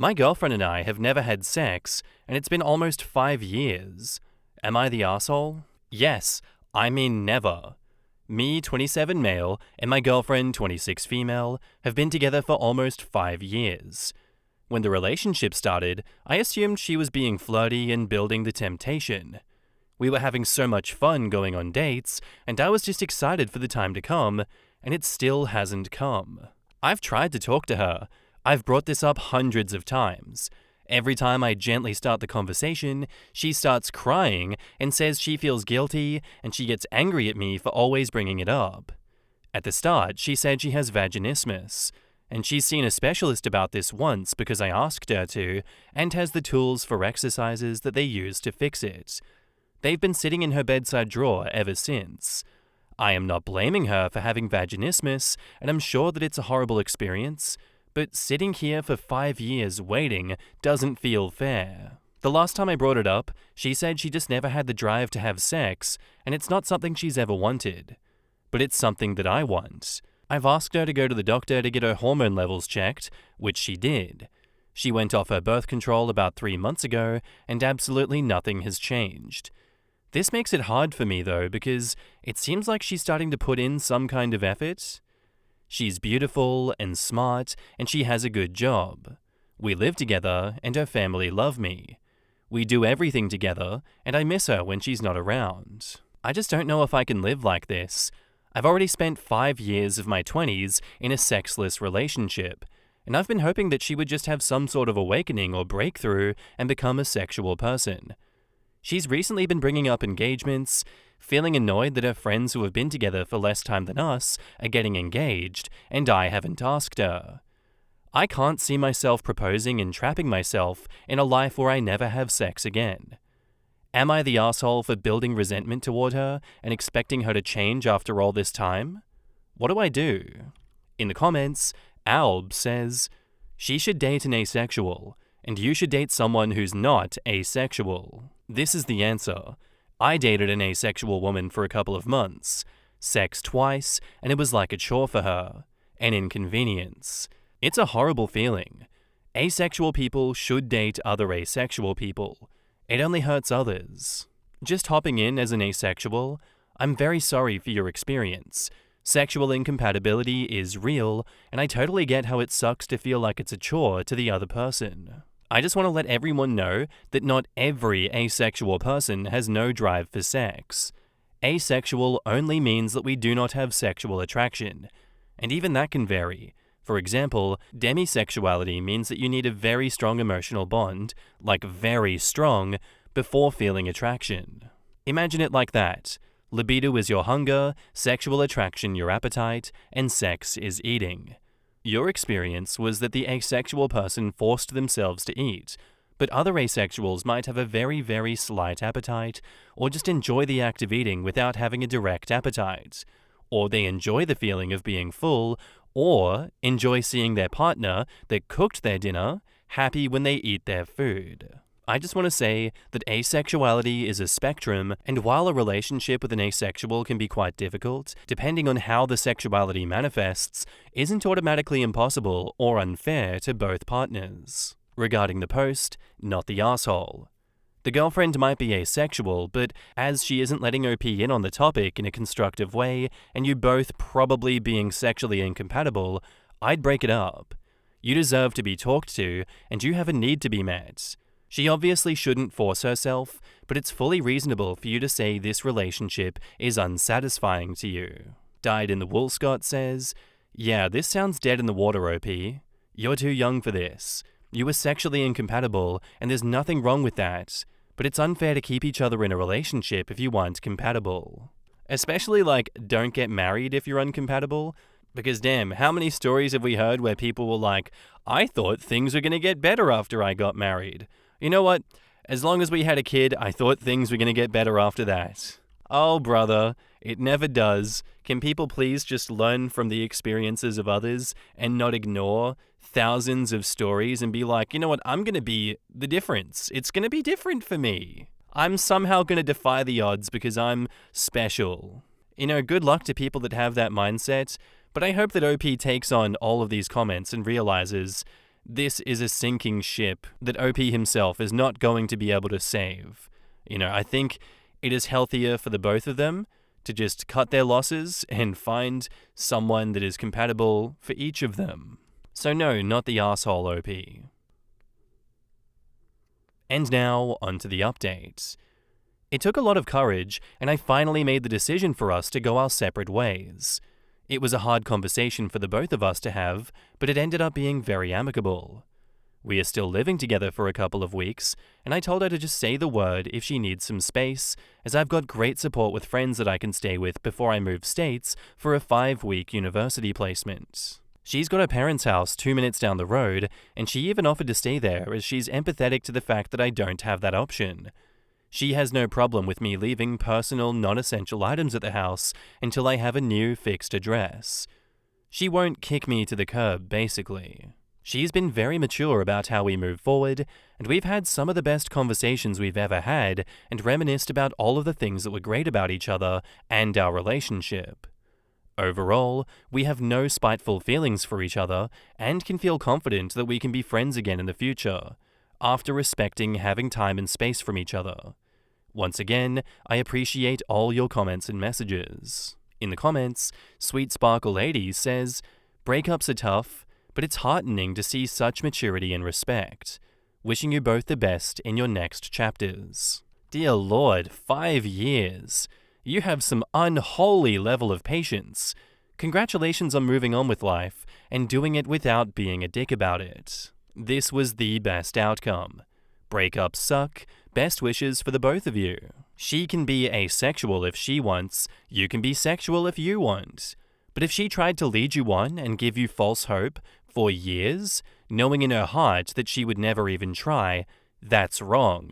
My girlfriend and I have never had sex, and it's been almost 5 years. Am I the asshole? Yes, I mean never. Me, 27 male, and my girlfriend, 26 female, have been together for almost 5 years. When the relationship started, I assumed she was being flirty and building the temptation. We were having so much fun going on dates, and I was just excited for the time to come, and it still hasn't come. I've tried to talk to her. I've brought this up hundreds of times. Every time I gently start the conversation, she starts crying and says she feels guilty, and she gets angry at me for always bringing it up. At the start, she said she has vaginismus, and she's seen a specialist about this once because I asked her to, and has the tools for exercises that they use to fix it. They've been sitting in her bedside drawer ever since. I am not blaming her for having vaginismus, and I'm sure that it's a horrible experience, but sitting here for 5 years waiting doesn't feel fair. The last time I brought it up, she said she just never had the drive to have sex, and it's not something she's ever wanted. But it's something that I want. I've asked her to go to the doctor to get her hormone levels checked, which she did. She went off her birth control about 3 months ago, and absolutely nothing has changed. This makes it hard for me though, because it seems like she's starting to put in some kind of effort. She's beautiful and smart, and she has a good job. We live together, and her family love me. We do everything together, and I miss her when she's not around. I just don't know if I can live like this. I've already spent 5 years of my 20s in a sexless relationship, and I've been hoping that she would just have some sort of awakening or breakthrough and become a sexual person. She's recently been bringing up engagements, feeling annoyed that her friends who have been together for less time than us are getting engaged, and I haven't asked her. I can't see myself proposing and trapping myself in a life where I never have sex again. Am I the asshole for building resentment toward her and expecting her to change after all this time? What do I do? In the comments, Alb says, she should date an asexual, and you should date someone who's not asexual. This is the answer. I dated an asexual woman for a couple of months, sex twice, and it was like a chore for her, an inconvenience. It's a horrible feeling. Asexual people should date other asexual people. It only hurts others. Just hopping in as an asexual, I'm very sorry for your experience. Sexual incompatibility is real, and I totally get how it sucks to feel like it's a chore to the other person. I just want to let everyone know that not every asexual person has no drive for sex. Asexual only means that we do not have sexual attraction, and even that can vary. For example, demisexuality means that you need a very strong emotional bond, like very strong, before feeling attraction. Imagine it like that. Libido is your hunger, sexual attraction your appetite, and sex is eating. Your experience was that the asexual person forced themselves to eat, but other asexuals might have a very, very slight appetite, or just enjoy the act of eating without having a direct appetite, or they enjoy the feeling of being full, or enjoy seeing their partner that cooked their dinner happy when they eat their food. I just want to say that asexuality is a spectrum, and while a relationship with an asexual can be quite difficult, depending on how the sexuality manifests, isn't automatically impossible or unfair to both partners. Regarding the post, not the asshole. The girlfriend might be asexual, but as she isn't letting OP in on the topic in a constructive way, and you both probably being sexually incompatible, I'd break it up. You deserve to be talked to, and you have a need to be met. She obviously shouldn't force herself, but it's fully reasonable for you to say this relationship is unsatisfying to you. Died in the Woolscott says, yeah, this sounds dead in the water, OP. You're too young for this. You were sexually incompatible, and there's nothing wrong with that. But it's unfair to keep each other in a relationship if you aren't compatible. Especially don't get married if you're incompatible. Because damn, how many stories have we heard where people were like, I thought things were going to get better after I got married. You know what? As long as we had a kid, I thought things were going to get better after that. Oh, brother, it never does. Can people please just learn from the experiences of others and not ignore thousands of stories and be like, you know what, I'm going to be the difference. It's going to be different for me. I'm somehow going to defy the odds because I'm special. You know, good luck to people that have that mindset, but I hope that OP takes on all of these comments and realizes this is a sinking ship that OP himself is not going to be able to save. I think it is healthier for the both of them to just cut their losses and find someone that is compatible for each of them. So no, not the arsehole OP. And now, onto the update. It took a lot of courage, and I finally made the decision for us to go our separate ways. It was a hard conversation for the both of us to have, but it ended up being very amicable. We are still living together for a couple of weeks, and I told her to just say the word if she needs some space, as I've got great support with friends that I can stay with before I move states for a 5-week university placement. She's got her parents' house 2 minutes down the road, and she even offered to stay there as she's empathetic to the fact that I don't have that option. She has no problem with me leaving personal, non-essential items at the house until I have a new fixed address. She won't kick me to the curb, basically. She's been very mature about how we move forward, and we've had some of the best conversations we've ever had and reminisced about all of the things that were great about each other and our relationship. Overall, we have no spiteful feelings for each other and can feel confident that we can be friends again in the future, after respecting having time and space from each other. Once again, I appreciate all your comments and messages. In the comments, Sweet Sparkle Lady says, "Breakups are tough, but it's heartening to see such maturity and respect. Wishing you both the best in your next chapters." Dear Lord, 5 years. You have some unholy level of patience. Congratulations on moving on with life and doing it without being a dick about it. This was the best outcome. Breakups suck. Best wishes for the both of you. She can be asexual if she wants. You can be sexual if you want. But if she tried to lead you on and give you false hope for years, knowing in her heart that she would never even try, that's wrong.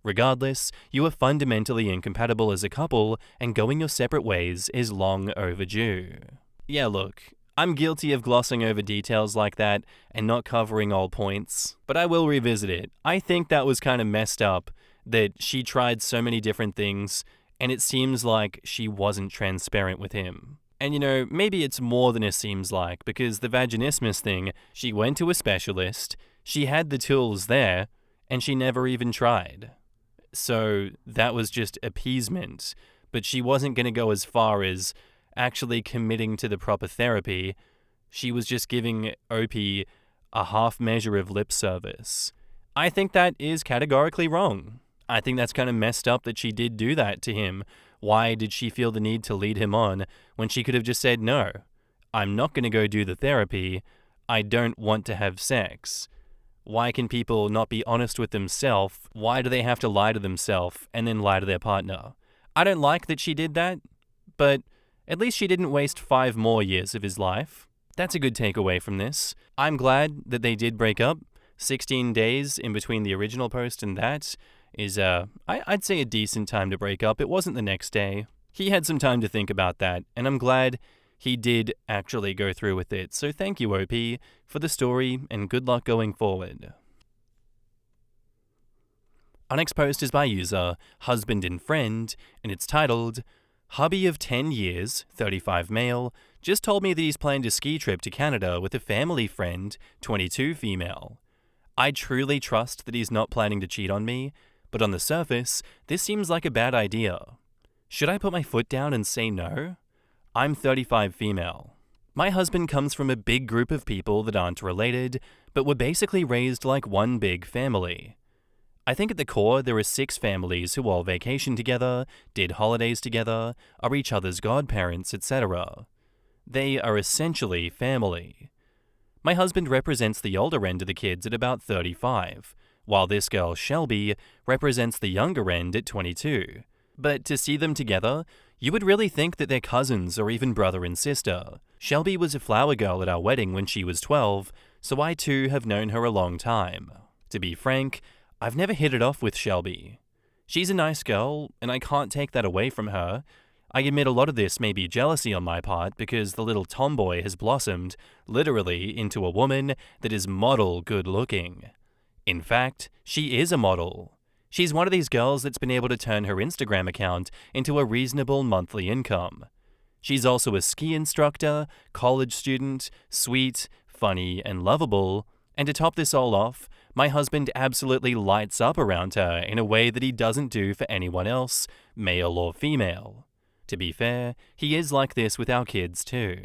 Regardless, you are fundamentally incompatible as a couple, and going your separate ways is long overdue. Yeah, look, I'm guilty of glossing over details like that and not covering all points, but I will revisit it. I think that was kind of messed up, that she tried so many different things, and it seems like she wasn't transparent with him. And maybe it's more than it seems like, because the vaginismus thing, she went to a specialist, she had the tools there, and she never even tried. So that was just appeasement, but she wasn't going to go as far as actually committing to the proper therapy. She was just giving OP a half measure of lip service. I think that is categorically wrong. I think that's kind of messed up that she did do that to him. Why did she feel the need to lead him on when she could have just said, "No, I'm not going to go do the therapy. I don't want to have sex"? Why can people not be honest with themselves? Why do they have to lie to themselves and then lie to their partner? I don't like that she did that, but at least she didn't waste 5 more years of his life. That's a good takeaway from this. I'm glad that they did break up. 16 days in between the original post and that is, I'd say a decent time to break up. It wasn't the next day. He had some time to think about that, and I'm glad he did actually go through with it. So thank you, OP, for the story, and good luck going forward. Our next post is by user Husband and Friend, and it's titled, "Hubby of 10 years, 35 male, just told me that he's planned a ski trip to Canada with a family friend, 22 female. I truly trust that he's not planning to cheat on me, but on the surface, this seems like a bad idea. Should I put my foot down and say no? I'm 35 female. My husband comes from a big group of people that aren't related, but were basically raised like one big family. I think at the core there are 6 families who all vacation together, did holidays together, are each other's godparents, etc. They are essentially family. My husband represents the older end of the kids at about 35, while this girl, Shelby, represents the younger end at 22. But to see them together, you would really think that they're cousins or even brother and sister. Shelby was a flower girl at our wedding when she was 12, so I too have known her a long time. To be frank, I've never hit it off with Shelby. She's a nice girl, and I can't take that away from her. I admit a lot of this may be jealousy on my part because the little tomboy has blossomed, literally, into a woman that is model good looking. In fact, she is a model. She's one of these girls that's been able to turn her Instagram account into a reasonable monthly income. She's also a ski instructor, college student, sweet, funny, and lovable, And to top this all off, my husband absolutely lights up around her in a way that he doesn't do for anyone else, male or female. To be fair, he is like this with our kids too.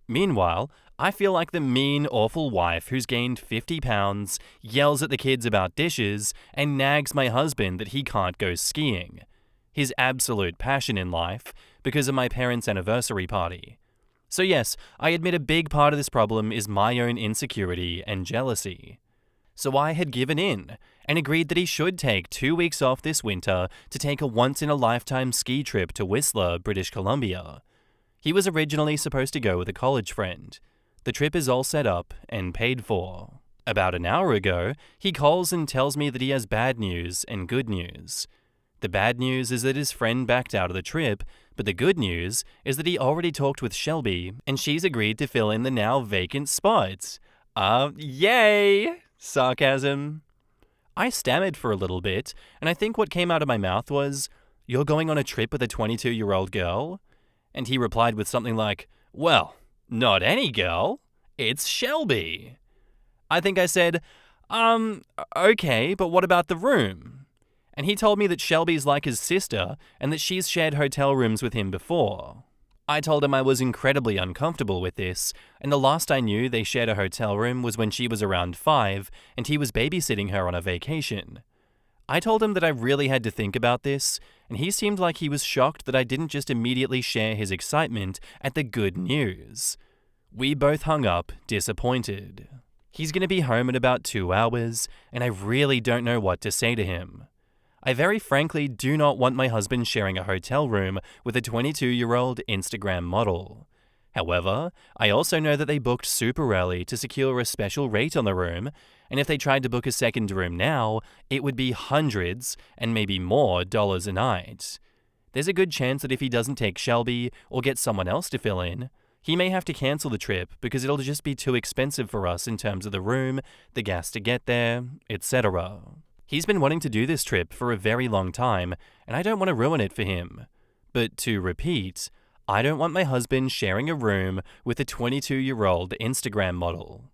Meanwhile, I feel like the mean, awful wife who's gained 50 pounds, yells at the kids about dishes, and nags my husband that he can't go skiing. His absolute passion in life, because of my parents' anniversary party. So yes, I admit a big part of this problem is my own insecurity and jealousy. So I had given in, and agreed that he should take 2 weeks off this winter to take a once-in-a-lifetime ski trip to Whistler, British Columbia. He was originally supposed to go with a college friend. The trip is all set up and paid for. About an hour ago, he calls and tells me that he has bad news and good news. The bad news is that his friend backed out of the trip, but the good news is that he already talked with Shelby, and she's agreed to fill in the now vacant spot. Yay! Sarcasm. I stammered for a little bit, and I think what came out of my mouth was, "You're going on a trip with a 22-year-old girl?" And he replied with something like, "Well, not any girl. It's Shelby." I think I said, okay, but what about the room?" And he told me that Shelby's like his sister and that she's shared hotel rooms with him before. I told him I was incredibly uncomfortable with this, and the last I knew they shared a hotel room was when she was around 5 and he was babysitting her on a vacation. I told him that I really had to think about this, and he seemed like he was shocked that I didn't just immediately share his excitement at the good news. We both hung up, disappointed. He's going to be home in about 2 hours, and I really don't know what to say to him. I very frankly do not want my husband sharing a hotel room with a 22-year-old Instagram model. However, I also know that they booked super early to secure a special rate on the room, and if they tried to book a second room now, it would be hundreds and maybe more dollars a night. There's a good chance that if he doesn't take Shelby or get someone else to fill in, he may have to cancel the trip because it'll just be too expensive for us in terms of the room, the gas to get there, etc. He's been wanting to do this trip for a very long time, and I don't want to ruin it for him. But to repeat, I don't want my husband sharing a room with a 22-year-old Instagram model.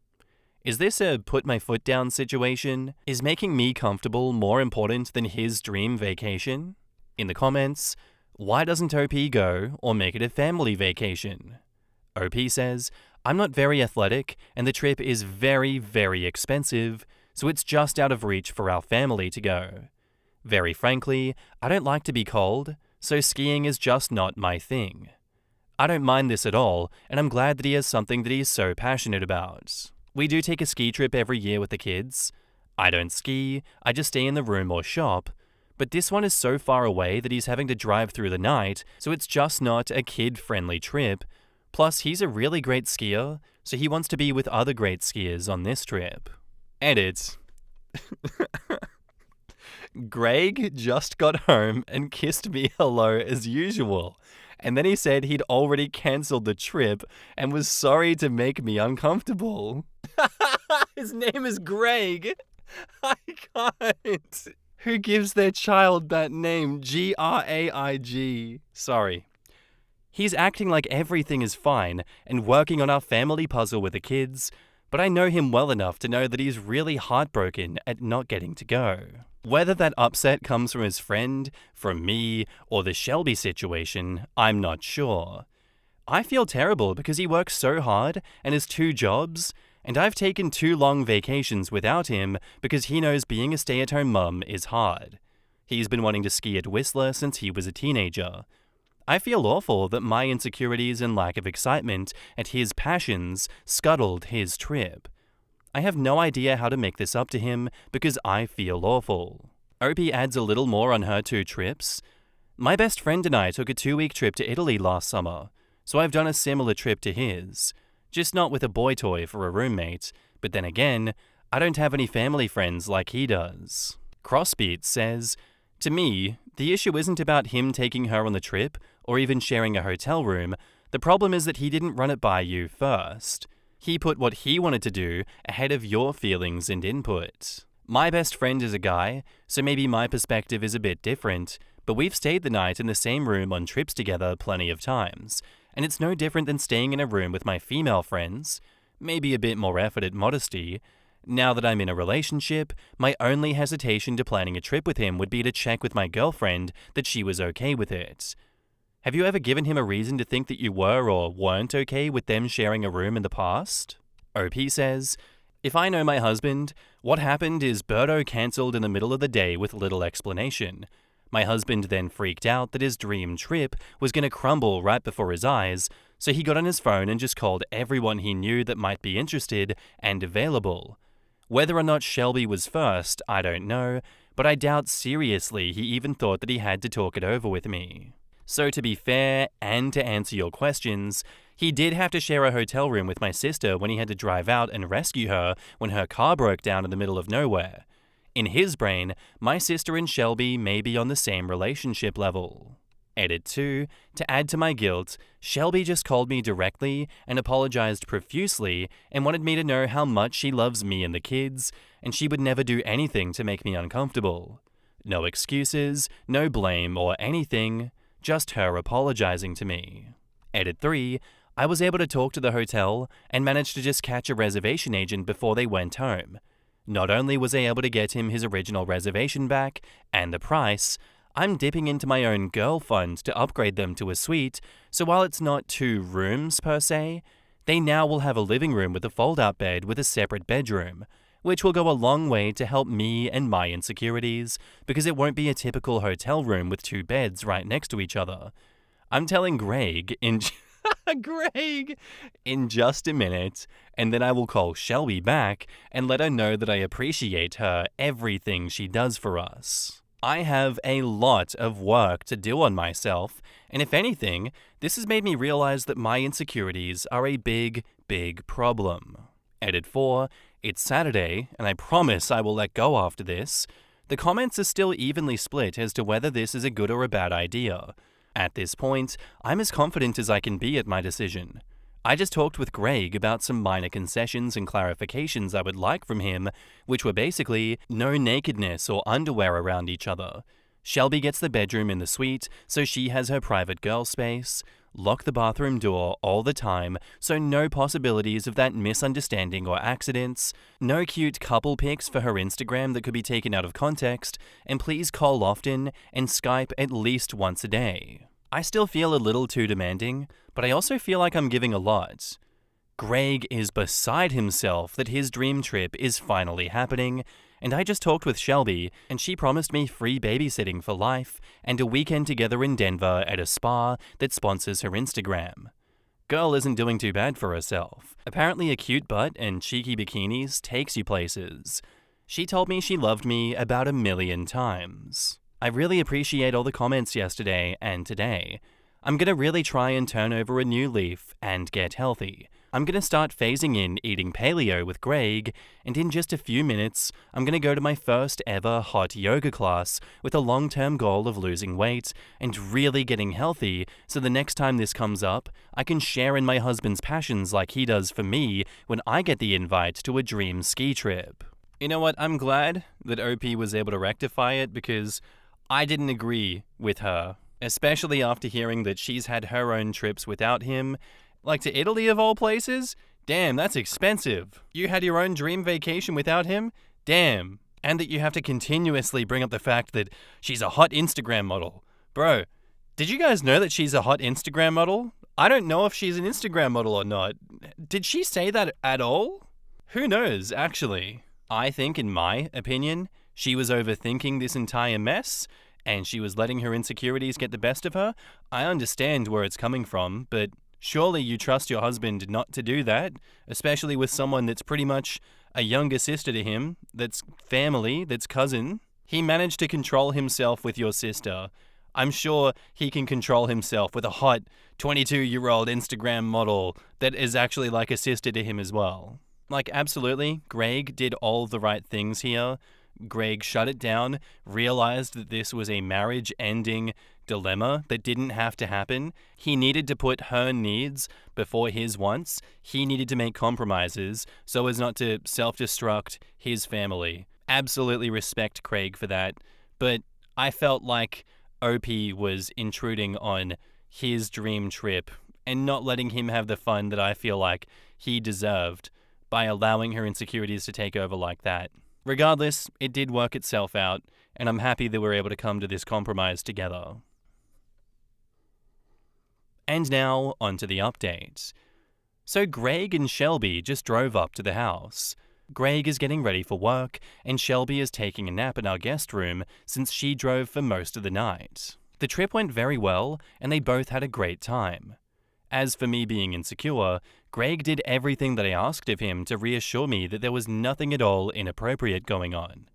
Is this a put my foot down situation? Is making me comfortable more important than his dream vacation? In the comments, why doesn't OP go or make it a family vacation? OP says, "I'm not very athletic and the trip is very, very expensive, so it's just out of reach for our family to go. Very frankly, I don't like to be cold, so skiing is just not my thing." I don't mind this at all, and I'm glad that he has something that he is so passionate about. We do take a ski trip every year with the kids. I don't ski, I just stay in the room or shop, but this one is so far away that he's having to drive through the night, so it's just not a kid-friendly trip. Plus, he's a really great skier, so he wants to be with other great skiers on this trip. Edit. Greg just got home and kissed me hello as usual, and then he said he'd already cancelled the trip and was sorry to make me uncomfortable. His name is Greg. I can't. Who gives their child that name? Graig. Sorry. He's acting like everything is fine and working on our family puzzle with the kids, but I know him well enough to know that he's really heartbroken at not getting to go. Whether that upset comes from his friend, from me, or the Shelby situation, I'm not sure. I feel terrible because he works so hard and has 2 jobs, and I've taken 2 long vacations without him because he knows being a stay-at-home mum is hard. He's been wanting to ski at Whistler since he was a teenager. I feel awful that my insecurities and lack of excitement at his passions scuttled his trip. I have no idea how to make this up to him because I feel awful. Opie adds a little more on her 2 trips. My best friend and I took a 2-week trip to Italy last summer, so I've done a similar trip to his. Just not with a boy toy for a roommate, but then again, I don't have any family friends like he does. Crossbeat says, "To me, the issue isn't about him taking her on the trip or even sharing a hotel room. The problem is that he didn't run it by you first. He put what he wanted to do ahead of your feelings and input. My best friend is a guy, so maybe my perspective is a bit different, but we've stayed the night in the same room on trips together plenty of times, and it's no different than staying in a room with my female friends. Maybe a bit more effort at modesty. Now that I'm in a relationship, my only hesitation to planning a trip with him would be to check with my girlfriend that she was okay with it. Have you ever given him a reason to think that you were or weren't okay with them sharing a room in the past? OP says, if I know my husband, what happened is Birdo cancelled in the middle of the day with little explanation. My husband then freaked out that his dream trip was going to crumble right before his eyes, so he got on his phone and just called everyone he knew that might be interested and available. Whether or not Shelby was first, I don't know, but I doubt seriously he even thought that he had to talk it over with me. So to be fair, and to answer your questions, he did have to share a hotel room with my sister when he had to drive out and rescue her when her car broke down in the middle of nowhere. In his brain, my sister and Shelby may be on the same relationship level. Edit 2. To add to my guilt, Shelby just called me directly and apologized profusely and wanted me to know how much she loves me and the kids, and she would never do anything to make me uncomfortable. No excuses, no blame or anything, just her apologizing to me. Edit 3. I was able to talk to the hotel and managed to just catch a reservation agent before they went home. Not only was I able to get him his original reservation back and the price, I'm dipping into my own girl fund to upgrade them to a suite, so while it's not 2 rooms per se, they now will have a living room with a fold-out bed with a separate bedroom, which will go a long way to help me and my insecurities, because it won't be a typical hotel room with 2 beds right next to each other. I'm telling Greg in just a minute, and then I will call Shelby back and let her know that I appreciate her everything she does for us. I have a lot of work to do on myself, and if anything, this has made me realize that my insecurities are a big, big problem. Edit 4. It's Saturday, and I promise I will let go after this. The comments are still evenly split as to whether this is a good or a bad idea. At this point, I'm as confident as I can be at my decision. I just talked with Greg about some minor concessions and clarifications I would like from him, which were basically no nakedness or underwear around each other. Shelby gets the bedroom in the suite, so she has her private girl space. Lock the bathroom door all the time, so no possibilities of that misunderstanding or accidents. No cute couple pics for her Instagram that could be taken out of context, and please call often and Skype at least once a day. I still feel a little too demanding, but I also feel like I'm giving a lot. Greg is beside himself that his dream trip is finally happening, and I just talked with Shelby, and she promised me free babysitting for life and a weekend together in Denver at a spa that sponsors her Instagram. Girl isn't doing too bad for herself. Apparently a cute butt and cheeky bikinis takes you places. She told me she loved me about 1,000,000 times. I really appreciate all the comments yesterday and today. I'm gonna really try and turn over a new leaf and get healthy. I'm gonna start phasing in eating paleo with Greg, and in just a few minutes, I'm gonna go to my first ever hot yoga class with a long-term goal of losing weight and really getting healthy, so the next time this comes up, I can share in my husband's passions like he does for me when I get the invite to a dream ski trip. You know what, I'm glad that OP was able to rectify it because I didn't agree with her, especially after hearing that she's had her own trips without him. Like to Italy of all places? Damn, that's expensive. You had your own dream vacation without him? Damn. And that you have to continuously bring up the fact that she's a hot Instagram model. Bro, did you guys know that she's a hot Instagram model? I don't know if she's an Instagram model or not. Did she say that at all? Who knows, actually. I think, in my opinion, she was overthinking this entire mess, and she was letting her insecurities get the best of her. I understand where it's coming from, but surely you trust your husband not to do that, especially with someone that's pretty much a younger sister to him, that's family, that's cousin. He managed to control himself with your sister. I'm sure he can control himself with a hot 22-year-old Instagram model that is actually like a sister to him as well. Like, absolutely, Greg did all the right things here. Greg shut it down, realized that this was a marriage-ending dilemma that didn't have to happen. He needed to put her needs before his wants. He needed to make compromises so as not to self-destruct his family. Absolutely respect Craig for that, but I felt like OP was intruding on his dream trip and not letting him have the fun that I feel like he deserved by allowing her insecurities to take over like that. Regardless, it did work itself out, and I'm happy that we're able to come to this compromise together. And now, onto the update. So Greg and Shelby just drove up to the house. Greg is getting ready for work, and Shelby is taking a nap in our guest room since she drove for most of the night. The trip went very well, and they both had a great time. As for me being insecure, Greg did everything that I asked of him to reassure me that there was nothing at all inappropriate going on.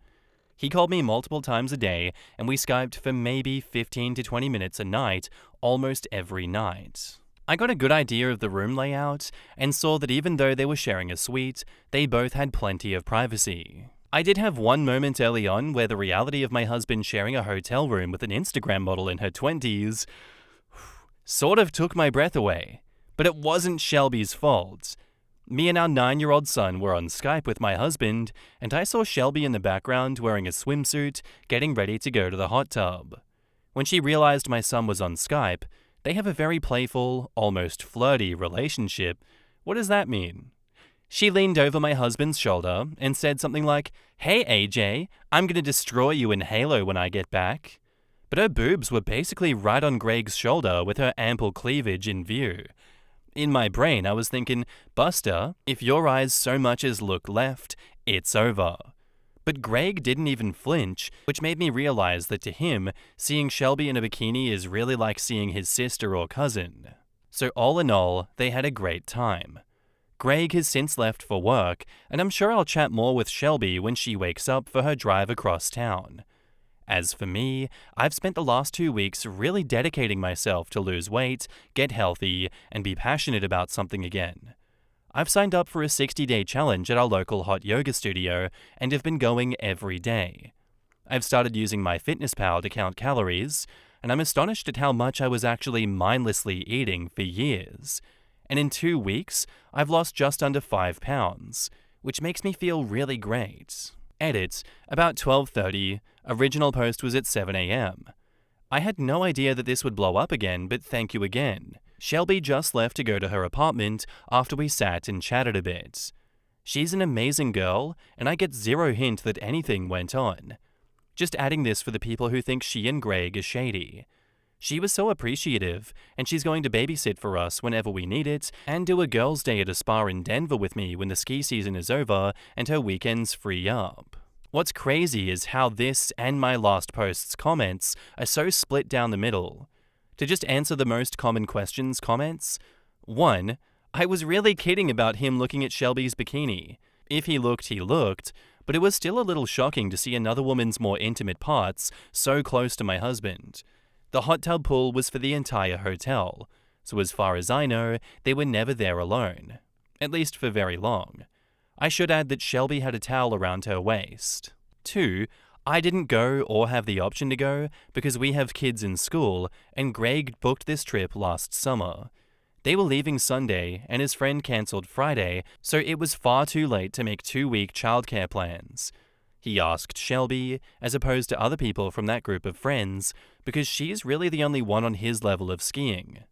He called me multiple times a day, and we Skyped for maybe 15 to 20 minutes a night, almost every night. I got a good idea of the room layout, and saw that even though they were sharing a suite, they both had plenty of privacy. I did have one moment early on where the reality of my husband sharing a hotel room with an Instagram model in her 20s sort of took my breath away, but it wasn't Shelby's fault. Me and our 9-year-old son were on Skype with my husband, and I saw Shelby in the background wearing a swimsuit, getting ready to go to the hot tub. When she realized my son was on Skype, they have a very playful, almost flirty relationship. What does that mean? She leaned over my husband's shoulder and said something like, "Hey AJ, I'm gonna destroy you in Halo when I get back." But her boobs were basically right on Greg's shoulder with her ample cleavage in view. In my brain, I was thinking, Buster, if your eyes so much as look left, it's over. But Greg didn't even flinch, which made me realize that to him, seeing Shelby in a bikini is really like seeing his sister or cousin. So all in all, they had a great time. Greg has since left for work, and I'm sure I'll chat more with Shelby when she wakes up for her drive across town. As for me, I've spent the last 2 weeks really dedicating myself to lose weight, get healthy, and be passionate about something again. I've signed up for a 60-day challenge at our local hot yoga studio and have been going every day. I've started using MyFitnessPal to count calories, and I'm astonished at how much I was actually mindlessly eating for years. And in 2 weeks, I've lost just under 5 pounds, which makes me feel really great. Edit, about 12:30, original post was at 7 a.m. I had no idea that this would blow up again, but thank you again. Shelby just left to go to her apartment after we sat and chatted a bit. She's an amazing girl, and I get zero hint that anything went on. Just adding this for the people who think she and Greg are shady. She was so appreciative, and she's going to babysit for us whenever we need it, and do a girls' day at a spa in Denver with me when the ski season is over and her weekends free up. What's crazy is how this and my last post's comments are so split down the middle. To just answer the most common questions comments. 1. I was really kidding about him looking at Shelby's bikini. If he looked, he looked, but it was still a little shocking to see another woman's more intimate parts so close to my husband. The hot tub pool was for the entire hotel, so as far as I know, they were never there alone. At least for very long. I should add that Shelby had a towel around her waist. 2. I didn't go or have the option to go because we have kids in school, and Greg booked this trip last summer. They were leaving Sunday, and his friend cancelled Friday, so it was far too late to make 2-week childcare plans. He asked Shelby, as opposed to other people from that group of friends, because she's really the only one on his level of skiing.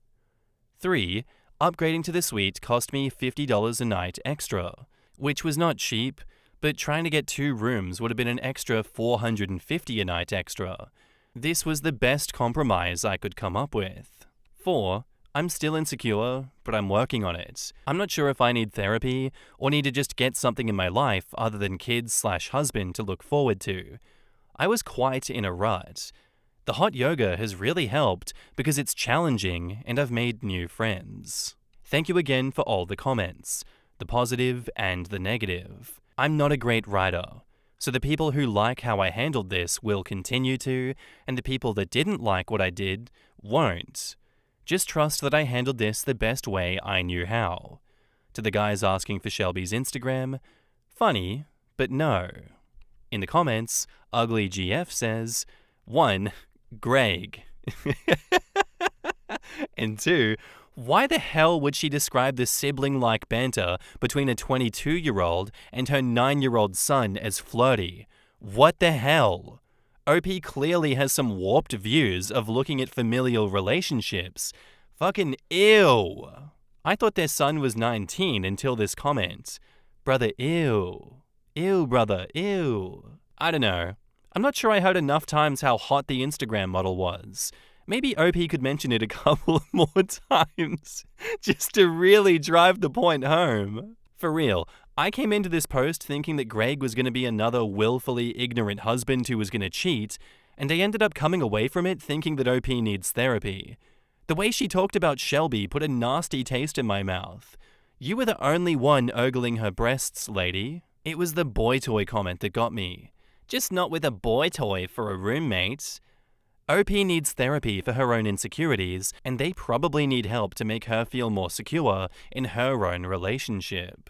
3. Upgrading to the suite cost me $50 a night extra, which was not cheap, but trying to get 2 rooms would have been an extra $450 a night extra. This was the best compromise I could come up with. 4. I'm still insecure, but I'm working on it. I'm not sure if I need therapy or need to just get something in my life other than kids/husband to look forward to. I was quite in a rut. The hot yoga has really helped because it's challenging and I've made new friends. Thank you again for all the comments, the positive and the negative. I'm not a great writer, so the people who like how I handled this will continue to, and the people that didn't like what I did won't. Just trust that I handled this the best way I knew how. To the guys asking for Shelby's Instagram, funny, but no. In the comments, UglyGF says, 1. Greg. And 2. Why the hell would she describe the sibling-like banter between a 22-year-old and her 9-year-old son as flirty? What the hell? OP clearly has some warped views of looking at familial relationships. Fucking ew. I thought their son was 19 until this comment. Brother, ew. Ew, brother, ew. I don't know. I'm not sure I heard enough times how hot the Instagram model was. Maybe OP could mention it a couple more times just to really drive the point home. For real, I came into this post thinking that Greg was going to be another willfully ignorant husband who was going to cheat, and I ended up coming away from it thinking that OP needs therapy. The way she talked about Shelby put a nasty taste in my mouth. You were the only one ogling her breasts, lady. It was the boy toy comment that got me. Just not with a boy toy for a roommate. OP needs therapy for her own insecurities, and they probably need help to make her feel more secure in her own relationship.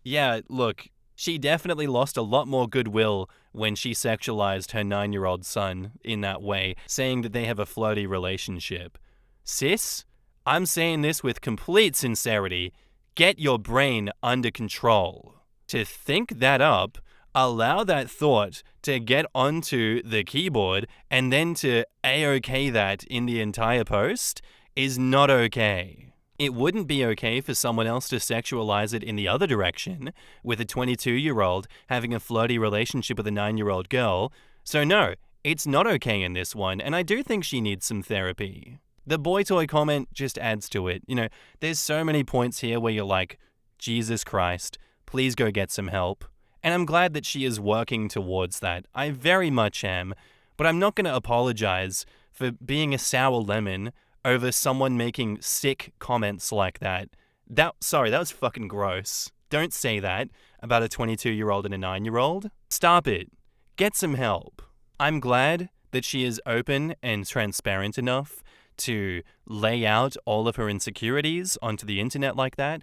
Yeah, look, she definitely lost a lot more goodwill when she sexualized her 9-year-old son in that way, saying that they have a flirty relationship. Sis, I'm saying this with complete sincerity. Get your brain under control. To think that up, allow that thought to get onto the keyboard, and then to A-OK that in the entire post is not okay. It wouldn't be okay for someone else to sexualize it in the other direction, with a 22-year-old having a flirty relationship with a 9-year-old girl. So no, it's not okay in this one, and I do think she needs some therapy. The boy toy comment just adds to it. You know, there's so many points here where you're like, Jesus Christ, please go get some help. And I'm glad that she is working towards that. I very much am. But I'm not going to apologize for being a sour lemon over someone making sick comments like that. That was fucking gross. Don't say that about a 22-year-old and a 9-year-old. Stop it. Get some help. I'm glad that she is open and transparent enough to lay out all of her insecurities onto the internet like that.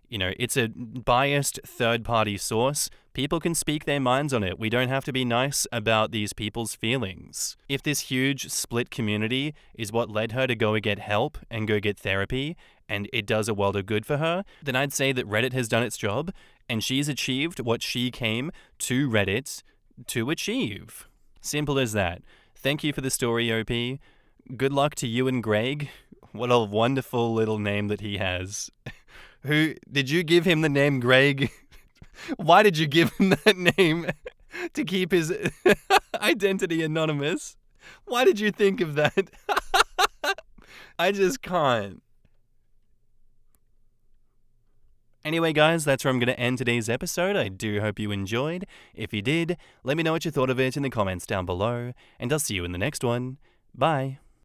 You know, it's a biased third-party source. People can speak their minds on it. We don't have to be nice about these people's feelings. If this huge split community is what led her to go and get help and go get therapy, and it does a world of good for her, then I'd say that Reddit has done its job, and she's achieved what she came to Reddit to achieve. Simple as that. Thank you for the story, OP. Good luck to you and Greg. What a wonderful little name that he has. Who did you give him the name Greg? Why did you give him that name? To keep his identity anonymous? Why did you think of that? I just can't. Anyway, guys, that's where I'm going to end today's episode. I do hope you enjoyed. If you did, let me know what you thought of it in the comments down below, and I'll see you in the next one. Bye.